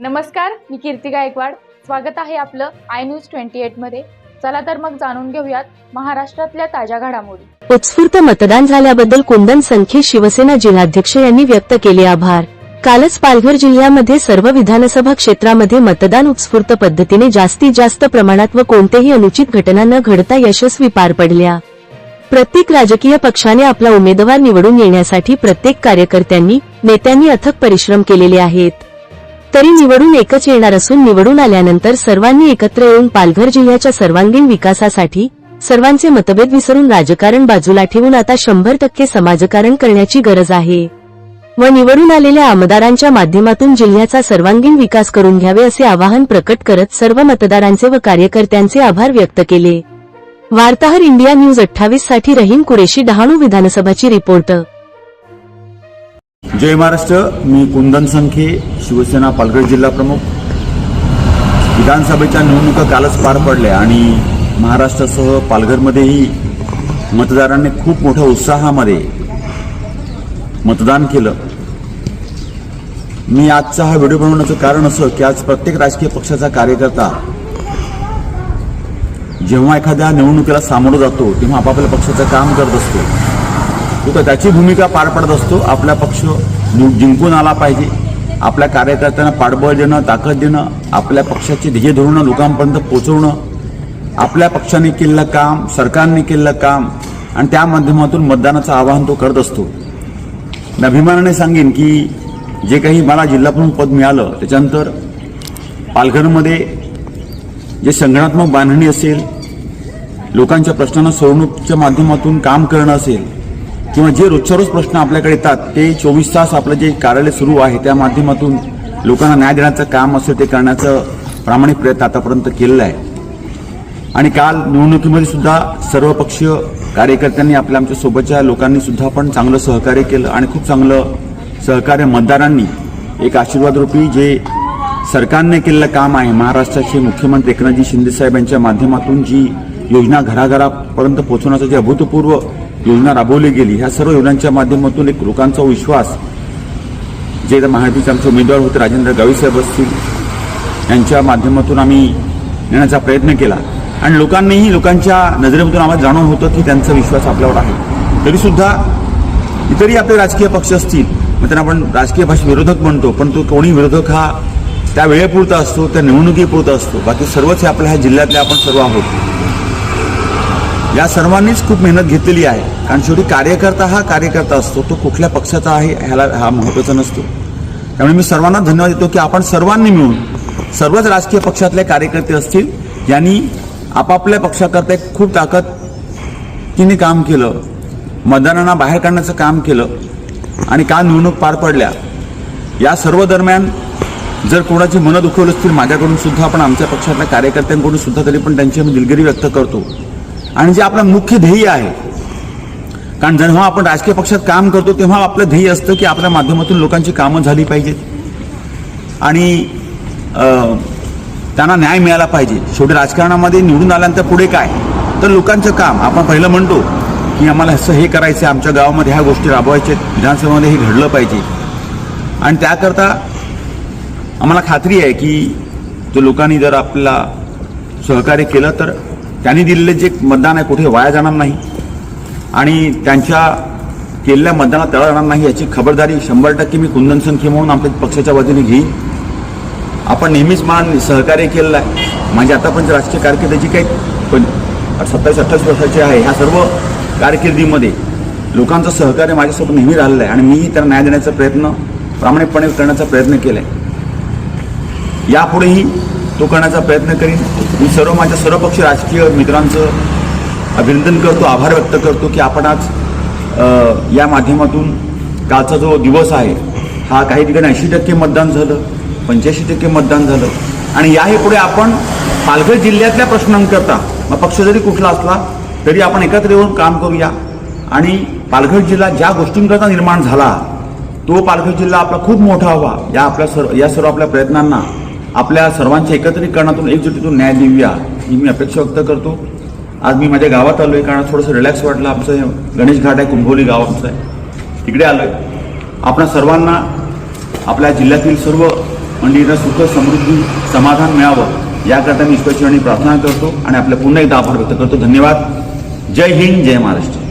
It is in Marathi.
नमस्कार, मी कीर्ती गायकवाड. स्वागत आहे आपलं आय न्यूज 28 मध्ये. चला तर मग जाणून घेऊयात महाराष्ट्रातल्या ताज्या घडामोडी. उत्स्फूर्त मतदान झाल्याबद्दल कुंदन संखे शिवसेना जिल्हाध्यक्ष यांनी व्यक्त केले आभार. कालच पालघर जिल्ह्यामध्ये सर्व विधानसभा क्षेत्रामध्ये मतदान उत्स्फूर्त पद्धतीने जास्तीत जास्त प्रमाणात व कोणतेही अनुचित घटना न घडता यशस्वी पार पडल्या. प्रत्येक राजकीय पक्षाने आपला उमेदवार निवडून येण्यासाठी प्रत्येक कार्यकर्त्यांनी नेत्यांनी अथक परिश्रम केलेले आहेत. तरी निवडून एकच येणार असून निवडून आल्यानंतर सर्वांनी एकत्र येऊन पालघर जिल्ह्याच्या सर्वांगीण विकासासाठी सर्वांचे मतभेद विसरून राजकारण बाजूला ठेवून आता 100% समाजकारण करण्याची गरज आहे व निवडून आलेल्या आमदारांच्या माध्यमातून जिल्ह्याचा सर्वांगीण विकास करून घ्यावे असे आवाहन प्रकट करत सर्व मतदारांचे व कार्यकर्त्यांचे आभार व्यक्त केले. वार्ताहर इंडिया न्यूज 28 साठी रहीम कुरेशी, डहाणू विधानसभाची रिपोर्ट. जय महाराष्ट्र. मी कुंदन संखे, शिवसेना पालघर जिल्हा प्रमुख. विधानसभेच्या निवडणुका कालच पार पडल्या आणि महाराष्ट्रासह पालघरमध्येही मतदारांनी खूप मोठ्या उत्साहामध्ये मतदान केलं. मी आजचा हा व्हिडिओ बनवण्याचं कारण असं की आज प्रत्येक राजकीय पक्षाचा कार्यकर्ता जेव्हा एखाद्या निवडणुकीला सामोरं जातो तेव्हा आपापल्या पक्षाचं काम करत असतो. तो त्याची भूमिका पार पडत असतो. आपला पक्ष जिंकून आला पाहिजे, आपल्या कार्यकर्त्यांना पाठबळ देणं, ताकद देणं, आपल्या पक्षाची ध्येय धोरणं लोकांपर्यंत पोहोचवणं, आपल्या पक्षाने केलेलं काम, सरकारने केलेलं काम आणि त्या माध्यमातून मतदानाचं आवाहन तो करत असतो. मी अभिमानाने सांगेन की जे काही मला जिल्हाप्रमुख पद मिळालं त्याच्यानंतर पालघरमध्ये जे संघटनात्मक बांधणी असेल, लोकांच्या प्रश्नांना सोडवणुकीच्या माध्यमातून काम करणं असेल किंवा जे रोजच्या रोज प्रश्न आपल्याकडे येतात ते 24 तास आपलं जे कार्यालय सुरू आहे त्या माध्यमातून लोकांना न्याय देण्याचं काम असेल ते करण्याचं प्रामाणिक प्रयत्न आतापर्यंत केलेला आहे. आणि काल निवडणुकीमध्ये सुद्धा सर्व पक्षीय कार्यकर्त्यांनी आपल्या आमच्या सोबतच्या लोकांनी सुद्धा पण चांगलं सहकार्य केलं आणि खूप चांगलं सहकार्य मतदारांनी एक आशीर्वादरूपी जे सरकारने केलेलं काम आहे, महाराष्ट्राचे मुख्यमंत्री एकनाथजी शिंदे साहेब यांच्या माध्यमातून जी योजना घराघरापर्यंत पोहोचवण्याचं जे अभूतपूर्व योजना राबवली गेली, ह्या सर्व योजनांच्या माध्यमातून एक लोकांचा विश्वास जे महायुतीचे आमचे उमेदवार होते राजेंद्र गावी साहेब असतील यांच्या माध्यमातून आम्ही नेण्याचा प्रयत्न केला आणि लोकांच्या नजरेमधून आम्हाला जाणून होतं की त्यांचा विश्वास आपल्यावर आहे. तरीसुद्धा इतरही आपले राजकीय पक्ष असतील, मग त्यांना आपण राजकीय भाषेत विरोधक म्हणतो, पण तो कोणी विरोधक हा त्या वेळेपुरता असतो, त्या निवडणुकीपुरता असतो. बाकी सर्वच हे आपल्या ह्या जिल्ह्यातले आपण सर्व आहोत. या सर्वांनीच खूप मेहनत घेतलेली आहे, कारण शेवटी कार्यकर्ता हा कार्यकर्ता असतो, तो कुठल्या पक्षाचा आहे हा महत्त्वाचा नसतो. त्यामुळे मी सर्वांना धन्यवाद देतो की आपण सर्वांनी मिळून सर्वच राजकीय पक्षातले कार्यकर्ते असतील यांनी आपापल्या पक्षाकरता एक खूप ताकदीने काम केलं, मतदारांना बाहेर काढण्याचं काम केलं आणि काल निवडणूक पार पडल्या. या सर्व दरम्यान जर कोणाची मनं दुखवली असतील माझ्याकडून सुद्धा, पण आमच्या पक्षातल्या कार्यकर्त्यांकडून सुद्धा, तरी पण त्यांची आम्ही दिलगिरी व्यक्त करतो. आणि जे आपलं मुख्य ध्येय आहे, कारण जेव्हा आपण राजकीय पक्षात काम करतो तेव्हा आपलं ध्येय असतं की आपल्या माध्यमातून लोकांची कामं झाली पाहिजेत आणि त्यांना न्याय मिळाला पाहिजे. शेवटी राजकारणामध्ये निवडून आल्यानंतर पुढे काय तर लोकांचं काम. आपण पहिलं म्हणतो की आम्हाला असं हे करायचं, आमच्या गावामध्ये ह्या गोष्टी राबवायच्या, विधानसभेमध्ये हे घडलं पाहिजे आणि त्याकरता आम्हाला खात्री आहे की ते लोकांनी जर आपल्याला सहकार्य केलं तर त्यांनी दिलेले जे मतदान आहे कुठे वाया जाणार नाही आणि त्यांच्या केलेल्या मतदानात तडा जाणार नाही याची खबरदारी 100% मी कुंदन संखे म्हणून आपल्या पक्षाच्या वतीने घेईन. आपण नेहमीच मला सहकार्य केलेलं आहे. माझी आतापर्यंत राजकीय कारकिर्दीची काही 27-28 वर्षाची आहे. ह्या सर्व कारकिर्दीमध्ये लोकांचं सहकार्य माझ्यासोबत नेहमी राहिलेलं आहे आणि मीही त्यांना न्याय देण्याचा प्रयत्न प्रामाणिकपणे करण्याचा प्रयत्न केला आहे. यापुढेही तो करण्याचा प्रयत्न करीन. मी माझ्या सर्वपक्षीय राजकीय मित्रांचं अभिनंदन करतो, आभार व्यक्त करतो की आपण आज या माध्यमातून कालचा जो दिवस आहे हा काही ठिकाणी 80% मतदान झालं, 85% मतदान झालं आणि याही पुढे आपण पालघर जिल्ह्यातल्या प्रश्नांकरता मग पक्ष जरी कुठला असला तरी आपण एकत्र येऊन काम करूया आणि पालघर जिल्हा ज्या गोष्टींकरता निर्माण झाला तो पालघर जिल्हा आपला खूप मोठा व्हावा या सर्व आपल्या प्रयत्नांना आपल्या सर्वांच्या एकत्रीकरणातून एकजुटीतून न्याय देऊया ही मी अपेक्षा व्यक्त करतो. आज मी माझ्या गावात आलोय कारण थोडंसं रिलॅक्स वाटलं. आमचं गणेश घाट आहे, कुंभोली गाव आमचं आहे, तिकडे आलोय. आपण सर्वांना आपल्या जिल्ह्यातील सर्व मंडळींना सुख समृद्धी समाधान मिळावं याकरता मी ईश्वरचरणी प्रार्थना करतो आणि आपल्या पुन्हा एकदा आभार व्यक्त करतो. धन्यवाद. जय हिंद, जय महाराष्ट्र.